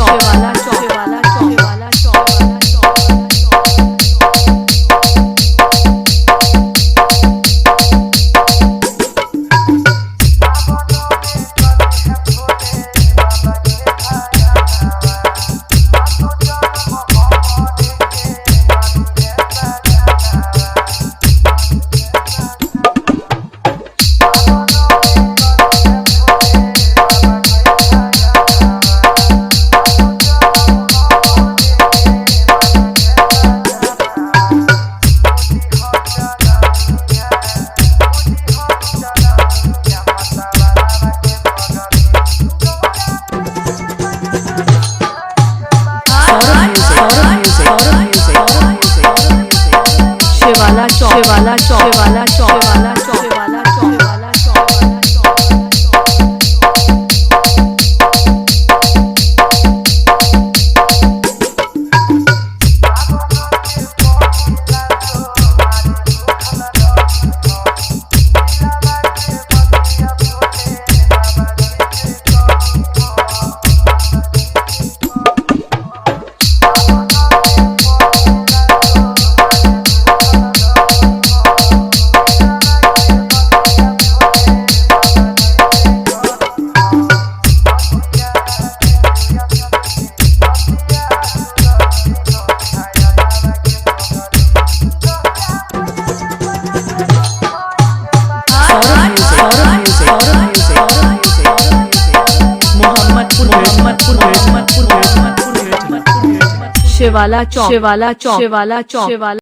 शिवाला चौक शिवाला चौक शिवाला चौक शिवाला चौक शिवाला चौक शिवाला चौक शिवाला चौक शिवाला चौक शिवाला चौक शिवाला चौक शिवाला चौक शिवाला चौक शिवाला